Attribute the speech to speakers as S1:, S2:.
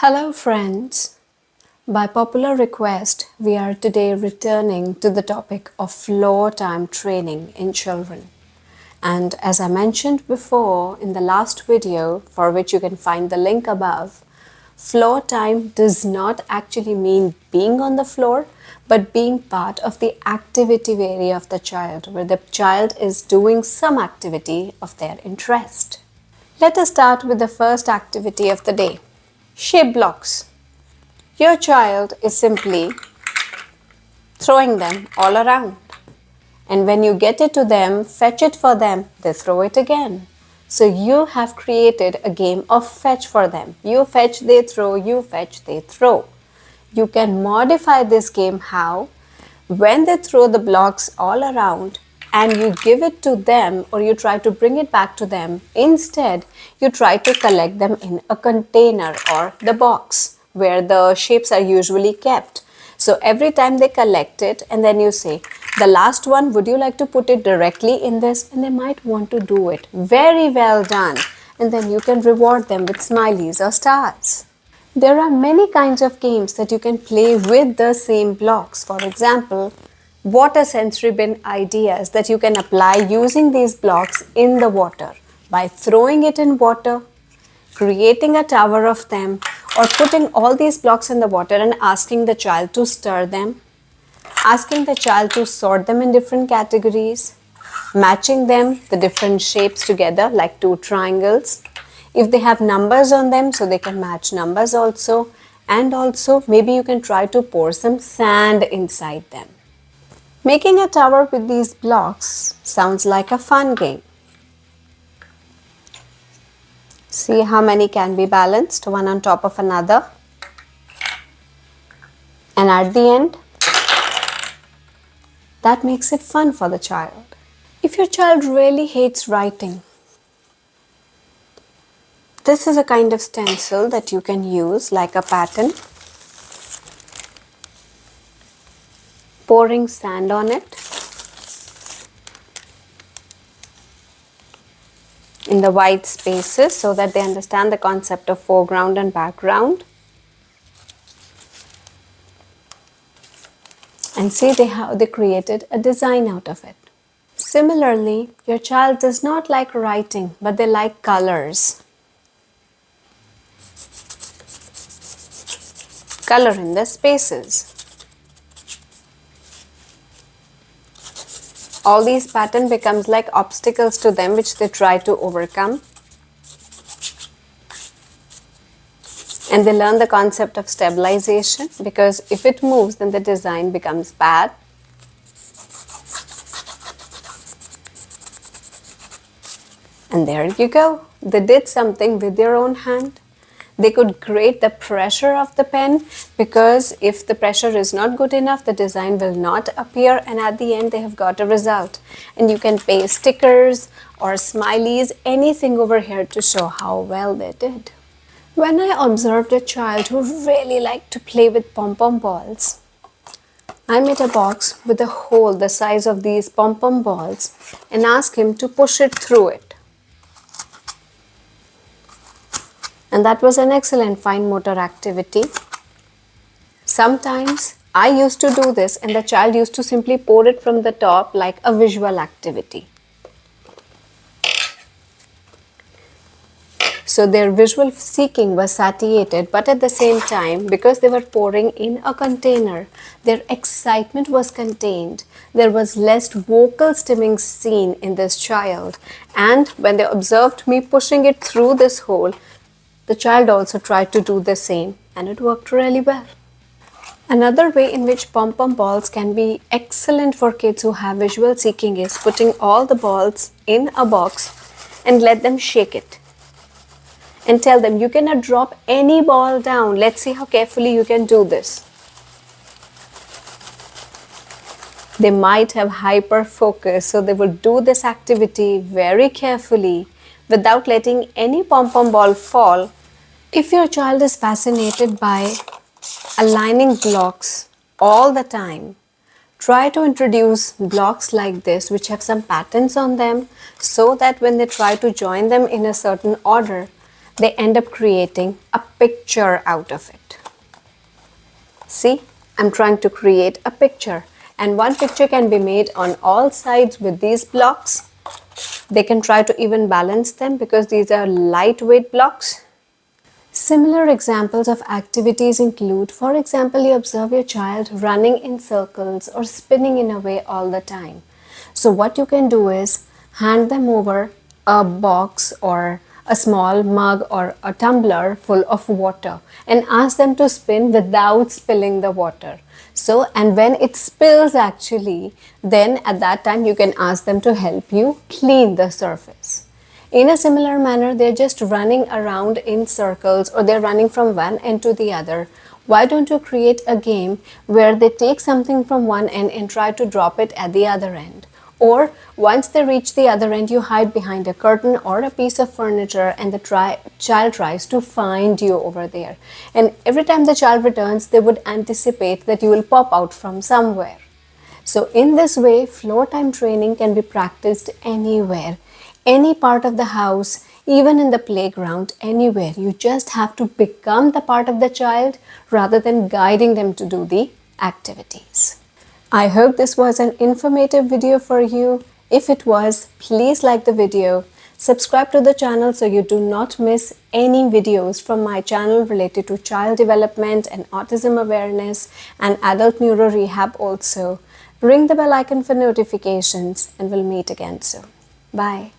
S1: Hello friends! By popular request, we are today returning to the topic of floor time training in children. And as I mentioned before in the last video, for which you can find the link above, floor time does not actually mean being on the floor, but being part of the activity area of the child, where the child is doing some activity of their interest. Let us start with the first activity of the day. Shape blocks. Your child is simply throwing them all around. And when you get it to them, fetch it for them, they throw it again. So you have created a game of fetch for them. You fetch, they throw, you fetch, they throw. You can modify this game how? When they throw the blocks all around and you give it to them or you try to bring it back to them, instead you try to collect them in a container or the box where the shapes are usually kept. So every time they collect it and then you say, the last one, would you like to put it directly in this? And they might want to do it. Very well done. And then you can reward them with smileys or stars. There are many kinds of games that you can play with the same blocks. For example, water sensory bin ideas that you can apply using these blocks in the water by throwing it in water, creating a tower of them, or putting all these blocks in the water and asking the child to stir them, asking the child to sort them in different categories, matching them, the different shapes together like two triangles. If they have numbers on them, so they can match numbers also. And also maybe you can try to pour some sand inside them. Making a tower with these blocks sounds like a fun game. See how many can be balanced, one on top of another. And at the end, that makes it fun for the child. If your child really hates writing, this is a kind of stencil that you can use like a pattern. Pouring sand on it in the white spaces so that they understand the concept of foreground and background. And see they created a design out of it. Similarly, your child does not like writing, but they like colors. Color in the spaces. All these patterns becomes like obstacles to them which they try to overcome. And they learn the concept of stabilization, because if it moves then the design becomes bad. And there you go. They did something with their own hand. They could create the pressure of the pen, because if the pressure is not good enough, the design will not appear, and at the end they have got a result. And you can paste stickers or smileys, anything over here to show how well they did. When I observed a child who really liked to play with pom-pom balls, I made a box with a hole the size of these pom-pom balls and asked him to push it through it. And that was an excellent fine motor activity. Sometimes I used to do this and the child used to simply pour it from the top like a visual activity. So their visual seeking was satiated, but at the same time, because they were pouring in a container, their excitement was contained. There was less vocal stimming seen in this child. And when they observed me pushing it through this hole, the child also tried to do the same, and it worked really well. Another way in which pom-pom balls can be excellent for kids who have visual seeking is putting all the balls in a box and let them shake it. And tell them, you cannot drop any ball down. Let's see how carefully you can do this. They might have hyper focus, so they will do this activity very carefully without letting any pom-pom ball fall. If your child is fascinated by aligning blocks all the time, try to introduce blocks like this which have some patterns on them, so that when they try to join them in a certain order, they end up creating a picture out of it. See, I'm trying to create a picture, and one picture can be made on all sides with these blocks. They can try to even balance them because these are lightweight blocks. Similar examples of activities include, for example, you observe your child running in circles or spinning in a way all the time. So what you can do is hand them over a box or a small mug or a tumbler full of water and ask them to spin without spilling the water. So, and when it spills actually, then at that time you can ask them to help you clean the surface. In a similar manner, they're just running around in circles or they're running from one end to the other. Why don't you create a game where they take something from one end and try to drop it at the other end? Or once they reach the other end, you hide behind a curtain or a piece of furniture and the child tries to find you over there. And every time the child returns, they would anticipate that you will pop out from somewhere. So in this way, floor time training can be practiced anywhere, any part of the house, even in the playground, anywhere. You just have to become the part of the child rather than guiding them to do the activities. I hope this was an informative video for you. If it was, please like the video. Subscribe to the channel so you do not miss any videos from my channel related to child development and autism awareness and adult neuro rehab also. Ring the bell icon for notifications and we'll meet again soon. Bye.